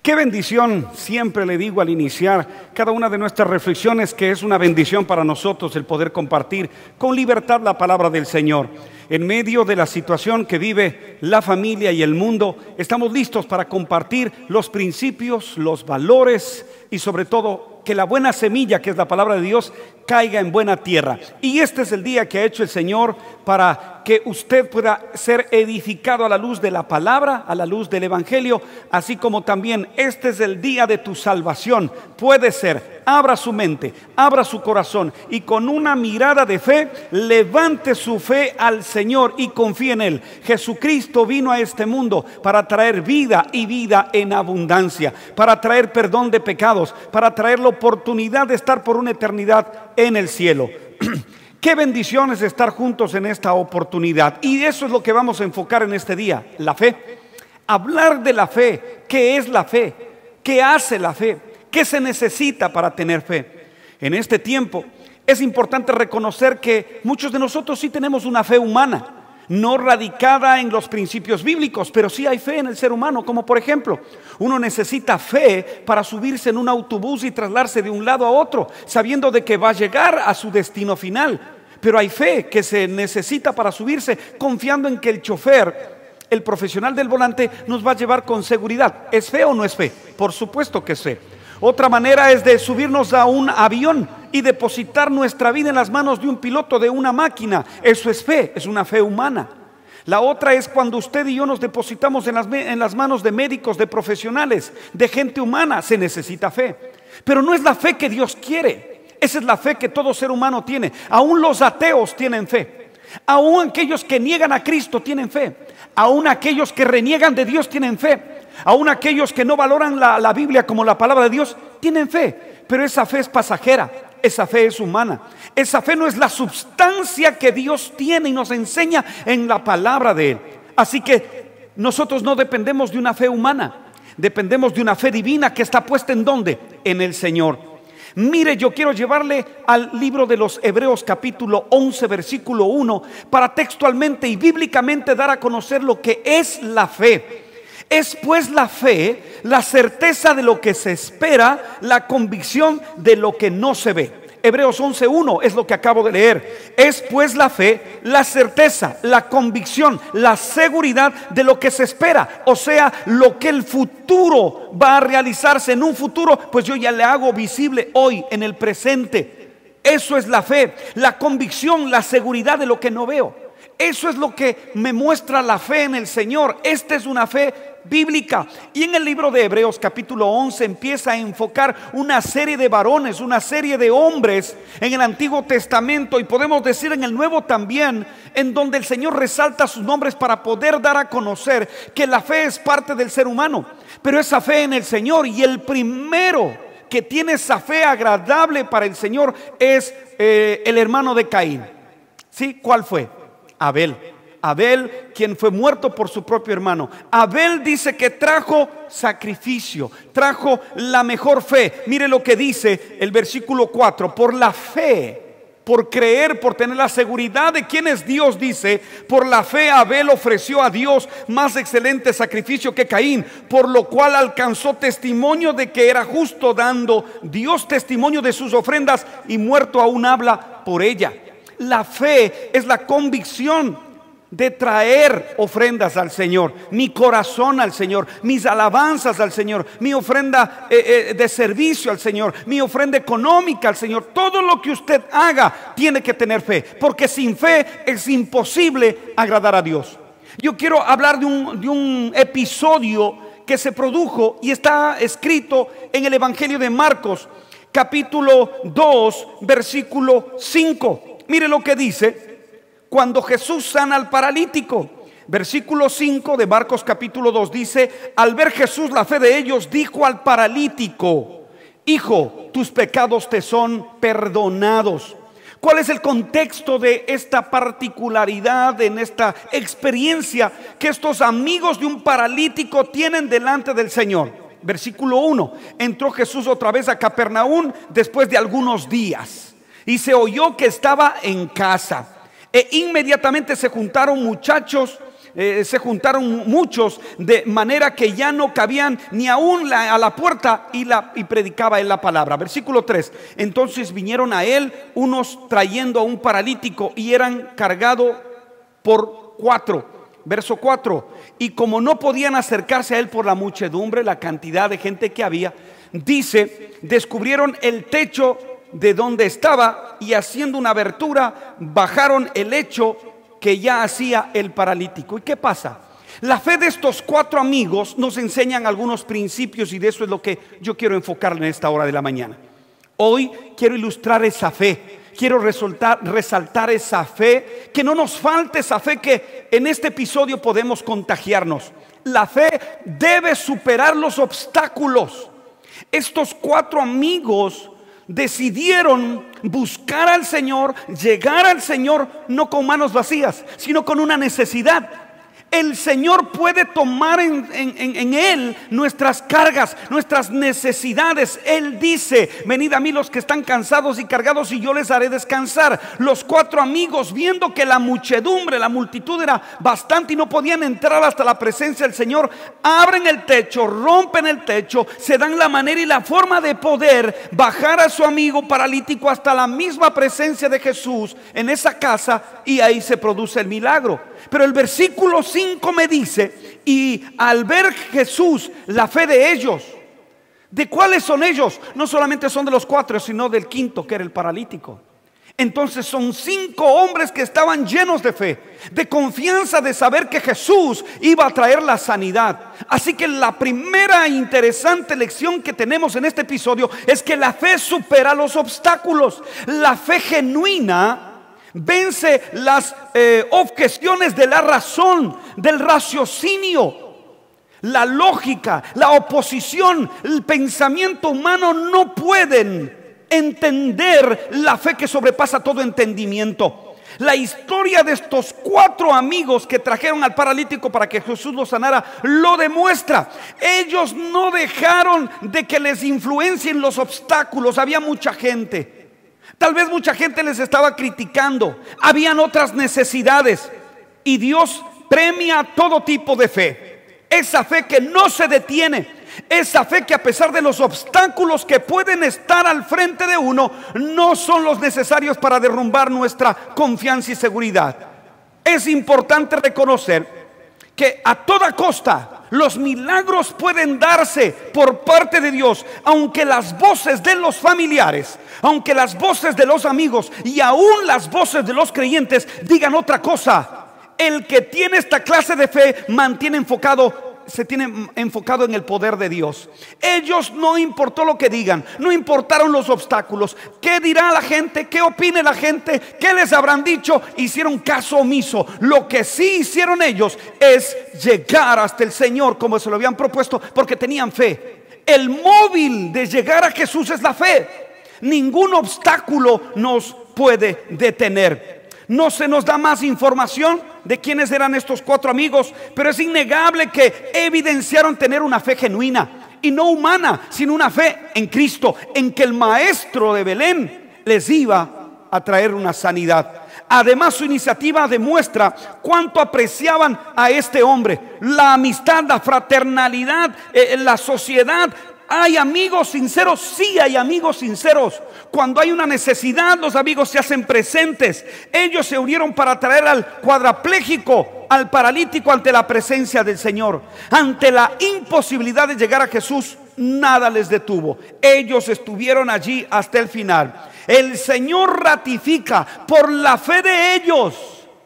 Qué bendición, siempre le digo al iniciar cada una de nuestras reflexiones, que es una bendición para nosotros el poder compartir con libertad la palabra del Señor. En medio de la situación que vive la familia y el mundo, estamos listos para compartir los principios, los valores y sobre todo que la buena semilla, que es la palabra de Dios, caiga en buena tierra. Y este es el día que ha hecho el Señor para que usted pueda ser edificado a la luz de la palabra, a la luz del evangelio, así como también este es el día de tu salvación. Puede ser, abra su mente, abra su corazón y con una mirada de fe, levante su fe al Señor y confíe en Él. Jesucristo vino a este mundo para traer vida y vida en abundancia, para traer perdón de pecados, para traer la oportunidad de estar por una eternidad en el cielo. Qué bendición es estar juntos en esta oportunidad. Y eso es lo que vamos a enfocar en este día, la fe. Hablar de la fe. ¿Qué es la fe? ¿Qué hace la fe? ¿Qué se necesita para tener fe? En este tiempo es importante reconocer que muchos de nosotros sí tenemos una fe humana, no radicada en los principios bíblicos, pero sí hay fe en el ser humano. Como por ejemplo, uno necesita fe para subirse en un autobús y trasladarse de un lado a otro, sabiendo de que va a llegar a su destino final. Pero hay fe que se necesita para subirse, confiando en que el chofer, el profesional del volante, nos va a llevar con seguridad. ¿Es fe o no es fe? Por supuesto que es fe. Otra manera es de subirnos a un avión y depositar nuestra vida en las manos de un piloto de una máquina. Eso es fe, es una fe humana. La otra es cuando usted y yo nos depositamos en las manos de médicos, de profesionales, de gente humana. Se necesita fe, pero no es la fe que Dios quiere. Esa es la fe que todo ser humano tiene. Aún los ateos tienen fe. Aún aquellos que niegan a Cristo tienen fe. Aún aquellos que reniegan de Dios tienen fe. Aún aquellos que no valoran la Biblia como la palabra de Dios tienen fe. Pero esa fe es pasajera, esa fe es humana. Esa fe no es la sustancia que Dios tiene y nos enseña en la palabra de Él. Así que nosotros no dependemos de una fe humana, dependemos de una fe divina que está puesta ¿en dónde? En el Señor. Mire, yo quiero llevarle al libro de los Hebreos capítulo 11 versículo 1 para textualmente y bíblicamente dar a conocer lo que es la fe. Es pues la fe, la certeza de lo que se espera, la convicción de lo que no se ve. Hebreos 11:1 es lo que acabo de leer. Es pues la fe, la certeza, la convicción, la seguridad de lo que se espera. O sea, lo que el futuro va a realizarse en un futuro, pues yo ya le hago visible hoy, en el presente. Eso es la fe, la convicción, la seguridad de lo que no veo. Eso es lo que me muestra la fe en el Señor. Esta es una fe bíblica. Y en el libro de Hebreos capítulo 11 empieza a enfocar una serie de varones, una serie de hombres en el Antiguo Testamento, y podemos decir en el Nuevo también, en donde el Señor resalta sus nombres para poder dar a conocer que la fe es parte del ser humano, pero esa fe en el Señor. Y el primero que tiene esa fe agradable para el Señor es el hermano de Caín. ¿Sí? ¿Cuál fue? Abel. Abel, quien fue muerto por su propio hermano. Abel dice que trajo sacrificio, trajo la mejor fe. Mire lo que dice el versículo 4. Por la fe, por creer, por tener la seguridad de quién es Dios, dice, por la fe Abel ofreció a Dios más excelente sacrificio que Caín, por lo cual alcanzó testimonio de que era justo, dando Dios testimonio de sus ofrendas, y muerto aún habla por ella. La fe es la convicción de traer ofrendas al Señor, mi corazón al Señor, mis alabanzas al Señor, mi ofrenda de servicio al Señor, mi ofrenda económica al Señor. Todo lo que usted haga tiene que tener fe, porque sin fe es imposible agradar a Dios. Yo quiero hablar de un episodio que se produjo y está escrito en el Evangelio de Marcos capítulo 2 versículo 5. Mire lo que dice cuando Jesús sana al paralítico. Versículo 5 de Marcos capítulo 2 dice: al ver Jesús la fe de ellos, dijo al paralítico: hijo, tus pecados te son perdonados. ¿Cuál es el contexto de esta particularidad, en esta experiencia que estos amigos de un paralítico tienen delante del Señor? Versículo 1: entró Jesús otra vez a Capernaum después de algunos días, y se oyó que estaba en casa. E inmediatamente se juntaron muchachos se juntaron muchos, de manera que ya no cabían ni aún a la puerta, y predicaba él la palabra. Versículo 3: entonces vinieron a él unos trayendo a un paralítico, y eran cargados por 4. Verso 4: y como no podían acercarse a él por la muchedumbre, la cantidad de gente que había, dice, descubrieron el techo de donde estaba, y haciendo una abertura, bajaron el lecho que ya hacía el paralítico. ¿Y qué pasa? La fe de estos 4 amigos nos enseñan algunos principios, y de eso es lo que yo quiero enfocar en esta hora de la mañana. Hoy quiero ilustrar esa fe. Quiero resaltar esa fe, que no nos falte esa fe que en este episodio podemos contagiarnos. La fe debe superar los obstáculos. Estos 4 amigos decidieron buscar al Señor, llegar al Señor, no con manos vacías, sino con una necesidad. El Señor puede tomar en Él nuestras cargas, nuestras necesidades. Él dice: venid a mí los que están cansados y cargados, y yo les haré descansar. Los 4 amigos, viendo que la muchedumbre, la multitud era bastante y no podían entrar hasta la presencia del Señor, abren el techo, rompen el techo, se dan la manera y la forma de poder bajar a su amigo paralítico hasta la misma presencia de Jesús en esa casa, y ahí se produce el milagro. Pero el versículo 5 me dice: y al ver Jesús la fe de ellos. ¿De cuáles son ellos? No solamente son de los 4, sino del quinto, que era el paralítico. Entonces son 5 hombres que estaban llenos de fe, de confianza, de saber que Jesús iba a traer la sanidad. Así que la primera interesante lección que tenemos en este episodio es que la fe supera los obstáculos. La fe genuina vence las objeciones de la razón, del raciocinio, la lógica, la oposición. El pensamiento humano no pueden entender la fe que sobrepasa todo entendimiento. La historia de estos 4 amigos que trajeron al paralítico para que Jesús lo sanara lo demuestra. Ellos no dejaron de que les influencien los obstáculos. Había mucha gente. Tal vez mucha gente les estaba criticando. Habían otras necesidades. Y Dios premia todo tipo de fe. Esa fe que no se detiene. Esa fe que, a pesar de los obstáculos que pueden estar al frente de uno, no son los necesarios para derrumbar nuestra confianza y seguridad. Es importante reconocer que a toda costa los milagros pueden darse por parte de Dios, aunque las voces de los familiares, aunque las voces de los amigos y aún las voces de los creyentes digan otra cosa. El que tiene esta clase de fe se tiene enfocado en el poder de Dios. Ellos, no importó lo que digan, no importaron los obstáculos. ¿Qué dirá la gente? ¿Qué opine la gente? ¿Qué les habrán dicho? Hicieron caso omiso. Lo que sí hicieron ellos es llegar hasta el Señor como se lo habían propuesto, porque tenían fe. El móvil de llegar a Jesús es la fe. Ningún obstáculo nos puede detener. No se nos da más información de quiénes eran estos 4 amigos, pero es innegable que evidenciaron tener una fe genuina y no humana, sino una fe en Cristo, en que el maestro de Belén les iba a traer una sanidad. Además, su iniciativa demuestra cuánto apreciaban a este hombre. La amistad, la fraternalidad, la sociedad. ¿Hay amigos sinceros? Sí, hay amigos sinceros. Cuando hay una necesidad, los amigos se hacen presentes. Ellos se unieron para traer al cuadrapléjico, al paralítico, ante la presencia del Señor. Ante la imposibilidad de llegar a Jesús, nada les detuvo. Ellos estuvieron allí hasta el final. El Señor ratifica por la fe de ellos.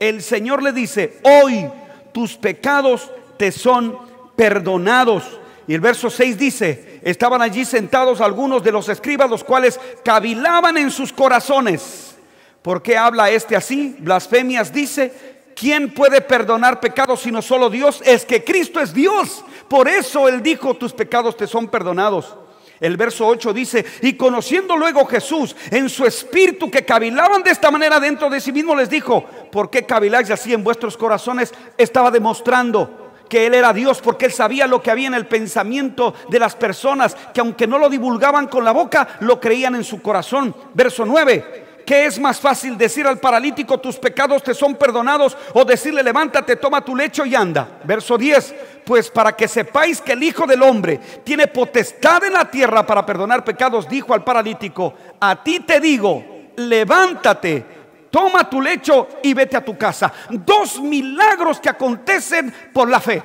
El Señor le dice: hoy tus pecados te son perdonados. Y el verso 6 dice: estaban allí sentados algunos de los escribas, los cuales cavilaban en sus corazones. ¿Por qué habla este así? Blasfemias dice. ¿Quién puede perdonar pecados sino solo Dios? Es que Cristo es Dios. Por eso Él dijo: tus pecados te son perdonados. El verso 8 dice: y conociendo luego Jesús en su espíritu que cavilaban de esta manera dentro de sí mismo, les dijo: ¿por qué caviláis así en vuestros corazones? Estaba demostrando que Él era Dios, porque Él sabía lo que había en el pensamiento de las personas, que aunque no lo divulgaban con la boca, lo creían en su corazón. Verso 9: ¿qué es más fácil? ¿Decir al paralítico tus pecados te son perdonados? ¿O decirle levántate, toma tu lecho y anda? Verso 10, pues para que sepáis que el Hijo del Hombre tiene potestad en la tierra para perdonar pecados, dijo al paralítico, a ti te digo, levántate, toma tu lecho y vete a tu casa. Dos milagros que acontecen por la fe.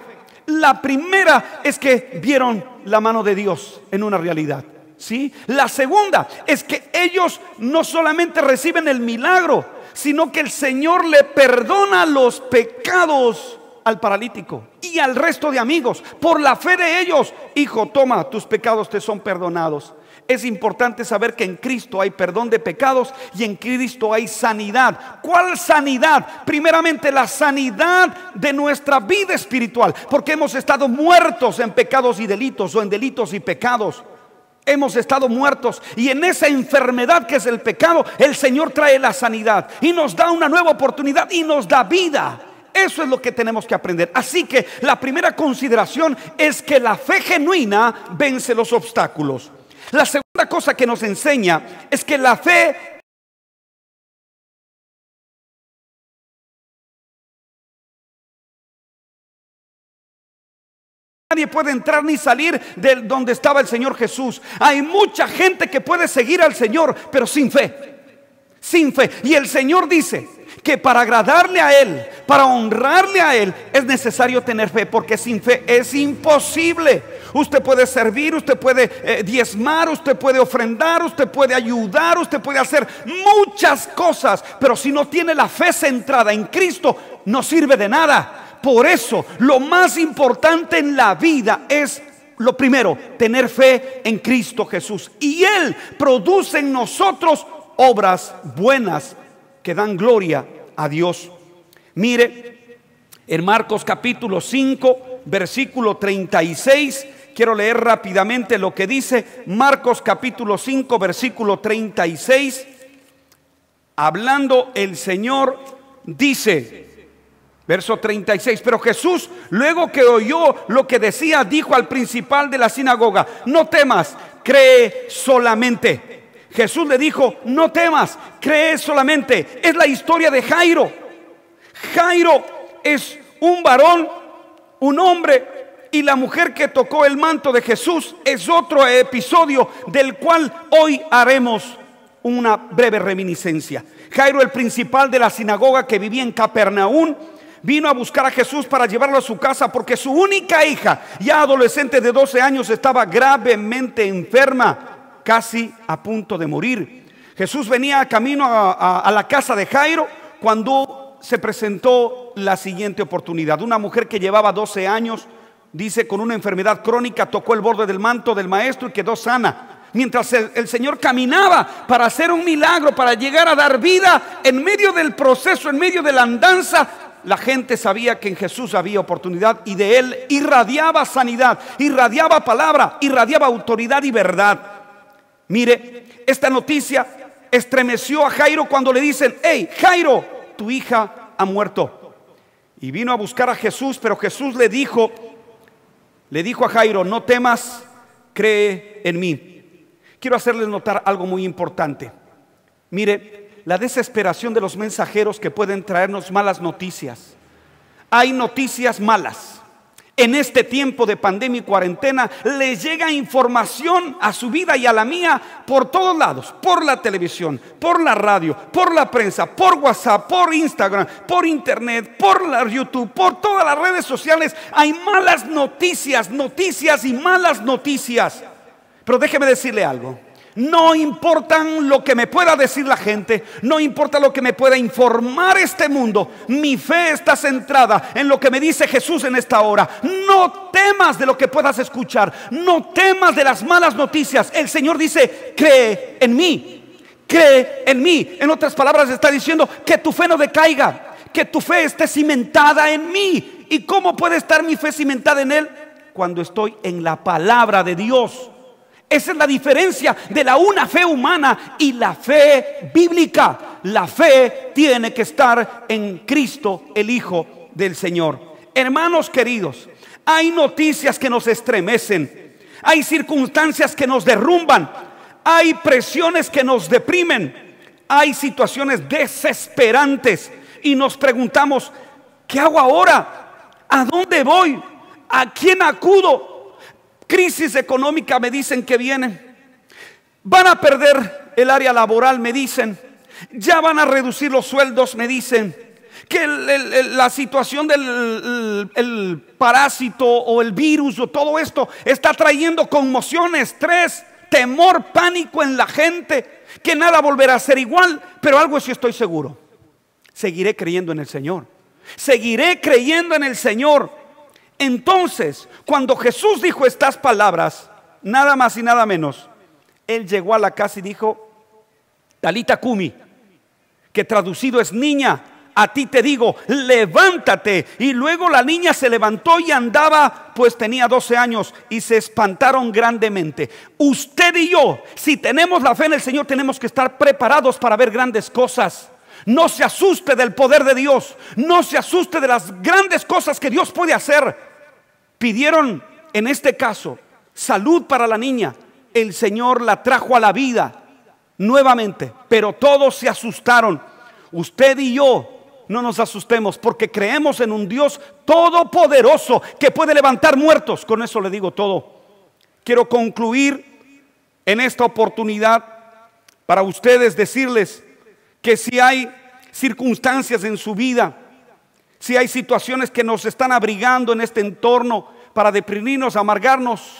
La primera es que vieron la mano de Dios en una realidad, ¿sí? La segunda es que ellos no solamente reciben el milagro, sino que el Señor le perdona los pecados al paralítico y al resto de amigos. Por la fe de ellos, hijo, toma, tus pecados te son perdonados. Es importante saber que en Cristo hay perdón de pecados y en Cristo hay sanidad. ¿Cuál sanidad? Primeramente la sanidad de nuestra vida espiritual, porque hemos estado muertos en pecados y delitos, o en delitos y pecados. Hemos estado muertos, y en esa enfermedad que es el pecado, el Señor trae la sanidad y nos da una nueva oportunidad y nos da vida. Eso es lo que tenemos que aprender. Así que la primera consideración es que la fe genuina vence los obstáculos. La segunda cosa que nos enseña es que la fe nadie puede entrar ni salir de donde estaba el Señor Jesús. Hay mucha gente que puede seguir al Señor, pero sin fe. Sin fe. Y el Señor dice que para agradarle a Él, para honrarle a Él, es necesario tener fe, porque sin fe es imposible. Usted puede servir, usted puede diezmar, usted puede ofrendar, usted puede ayudar, usted puede hacer muchas cosas, pero si no tiene la fe centrada en Cristo, no sirve de nada. Por eso, lo más importante en la vida es, lo primero, tener fe en Cristo Jesús. Y Él produce en nosotros obras buenas que dan gloria a Dios. Mire, en Marcos capítulo 5, versículo 36, quiero leer rápidamente lo que dice Marcos capítulo 5, versículo 36. Hablando el Señor, dice, verso 36, pero Jesús, luego que oyó lo que decía, dijo al principal de la sinagoga, no temas, cree solamente. Jesús le dijo, no temas, cree solamente. Es la historia de Jairo. Jairo es un varón, un hombre, y la mujer que tocó el manto de Jesús es otro episodio del cual hoy haremos una breve reminiscencia. Jairo, el principal de la sinagoga que vivía en Capernaum, vino a buscar a Jesús para llevarlo a su casa porque su única hija, ya adolescente de 12 años, estaba gravemente enferma, casi a punto de morir. Jesús venía camino a la casa de Jairo cuando se presentó la siguiente oportunidad. Una mujer que llevaba 12 años, dice, con una enfermedad crónica, tocó el borde del manto del maestro y quedó sana. Mientras el Señor caminaba para hacer un milagro, para llegar a dar vida, en medio del proceso, en medio de la andanza, la gente sabía que en Jesús había oportunidad, y de Él irradiaba sanidad, irradiaba palabra, irradiaba autoridad y verdad. Mire, esta noticia estremeció a Jairo cuando le dicen, hey Jairo, tu hija ha muerto. Y vino a buscar a Jesús, pero Jesús le dijo a Jairo, no temas, cree en mí. Quiero hacerles notar algo muy importante. Mire, la desesperación de los mensajeros que pueden traernos malas noticias. Hay noticias malas. En este tiempo de pandemia y cuarentena les llega información a su vida y a la mía por todos lados, por la televisión, por la radio, por la prensa, por WhatsApp, por Instagram, por internet, por la YouTube, por todas las redes sociales. Hay malas noticias, noticias y malas noticias. Pero déjeme decirle algo. No importan lo que me pueda decir la gente, no importa lo que me pueda informar este mundo. Mi fe está centrada en lo que me dice Jesús en esta hora. No temas de lo que puedas escuchar, no temas de las malas noticias. El Señor dice, cree en mí, cree en mí. En otras palabras está diciendo que tu fe no decaiga, que tu fe esté cimentada en mí. ¿Y cómo puede estar mi fe cimentada en Él? Cuando estoy en la palabra de Dios. Esa es la diferencia de una fe humana y la fe bíblica. La fe tiene que estar en Cristo, el Hijo del Señor. Hermanos queridos, hay noticias que nos estremecen, hay circunstancias que nos derrumban, hay presiones que nos deprimen, hay situaciones desesperantes y nos preguntamos, ¿qué hago ahora? ¿A dónde voy? ¿A quién acudo? Crisis económica me dicen que viene. Van a perder el área laboral, me dicen. Ya van a reducir los sueldos, me dicen. Que la situación del parásito o el virus o todo esto está trayendo conmoción, estrés, temor, pánico en la gente, que nada volverá a ser igual. Pero algo sí estoy seguro: seguiré creyendo en el Señor. Seguiré creyendo en el Señor. Entonces, cuando Jesús dijo estas palabras, nada más y nada menos, Él llegó a la casa y dijo: Talita Cumi, que traducido es niña, a ti te digo, levántate. Y luego la niña se levantó y andaba, pues tenía 12 años, y se espantaron grandemente. Usted y yo, si tenemos la fe en el Señor, tenemos que estar preparados para ver grandes cosas. No se asuste del poder de Dios, no se asuste de las grandes cosas que Dios puede hacer. Pidieron en este caso salud para la niña. El Señor la trajo a la vida nuevamente, pero todos se asustaron. Usted y yo no nos asustemos, porque creemos en un Dios todopoderoso que puede levantar muertos. Con eso le digo todo. Quiero concluir en esta oportunidad para ustedes, decirles que si hay circunstancias en su vida, si hay situaciones que nos están abrigando en este entorno para deprimirnos, amargarnos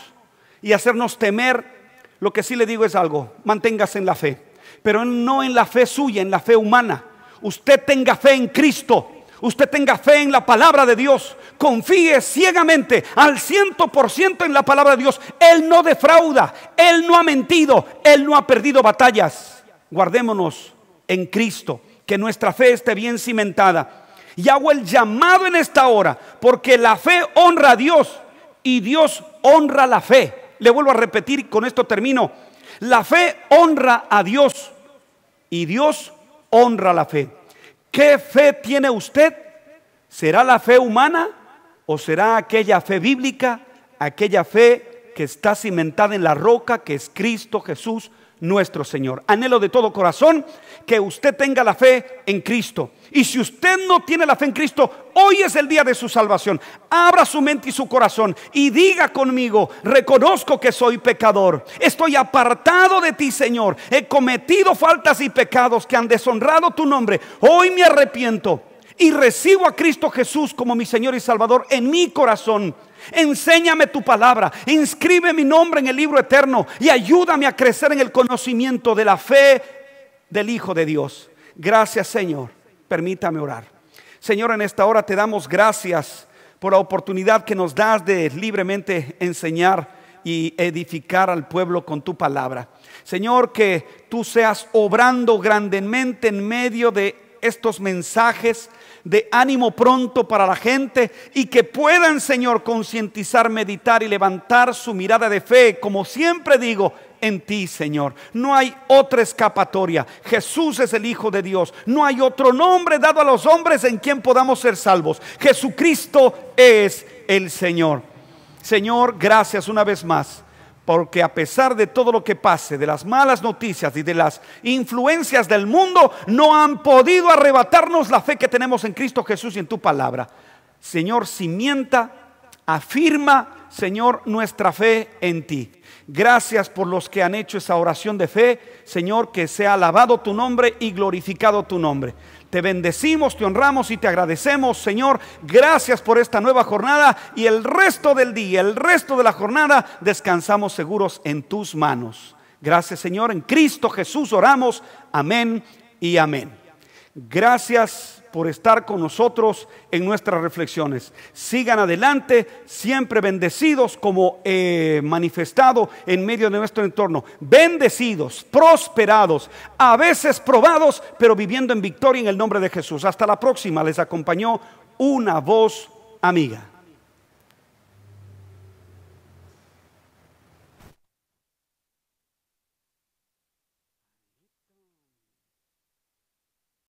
y hacernos temer, lo que sí le digo es algo: manténgase en la fe, pero no en la fe suya, en la fe humana. Usted tenga fe en Cristo, usted tenga fe en la palabra de Dios, confíe ciegamente al 100% en la palabra de Dios. Él no defrauda, Él no ha mentido, Él no ha perdido batallas. Guardémonos en Cristo, que nuestra fe esté bien cimentada. Y hago el llamado en esta hora, porque la fe honra a Dios y Dios honra la fe. Le vuelvo a repetir y con esto termino: la fe honra a Dios y Dios honra la fe. ¿Qué fe tiene usted? ¿Será la fe humana o será aquella fe bíblica, aquella fe que está cimentada en la roca, que es Cristo Jesús nuestro Señor? Anhelo de todo corazón que usted tenga la fe en Cristo. Y si usted no tiene la fe en Cristo, hoy es el día de su salvación. Abra su mente y su corazón y diga conmigo: reconozco que soy pecador, estoy apartado de ti, Señor, he cometido faltas y pecados que han deshonrado tu nombre. Hoy me arrepiento y recibo a Cristo Jesús como mi Señor y Salvador en mi corazón. Enséñame tu palabra, inscribe mi nombre en el libro eterno y ayúdame a crecer en el conocimiento de la fe del Hijo de Dios. Gracias, Señor. Permítame orar. Señor, en esta hora te damos gracias por la oportunidad que nos das de libremente enseñar y edificar al pueblo con tu palabra. Señor, que tú seas obrando grandemente en medio de estos mensajes de ánimo pronto para la gente, y que puedan, Señor, concientizar, meditar y levantar su mirada de fe, como siempre digo, en ti, Señor. No hay otra escapatoria. Jesús es el Hijo de Dios. No hay otro nombre dado a los hombres en quien podamos ser salvos. Jesucristo es el Señor. Señor, gracias una vez más, porque a pesar de todo lo que pase, de las malas noticias y de las influencias del mundo, no han podido arrebatarnos la fe que tenemos en Cristo Jesús y en tu palabra. Señor, cimienta, afirma, Señor, nuestra fe en ti. Gracias por los que han hecho esa oración de fe. Señor, que sea alabado tu nombre y glorificado tu nombre. Te bendecimos, te honramos y te agradecemos, Señor. Gracias por esta nueva jornada, y el resto del día, el resto de la jornada, descansamos seguros en tus manos. Gracias, Señor. En Cristo Jesús oramos. Amén y amén. Gracias por estar con nosotros en nuestras reflexiones. Sigan adelante, siempre bendecidos, como manifestado en medio de nuestro entorno. Bendecidos, prosperados, a veces probados, pero viviendo en victoria en el nombre de Jesús. Hasta la próxima. Les acompañó una voz amiga.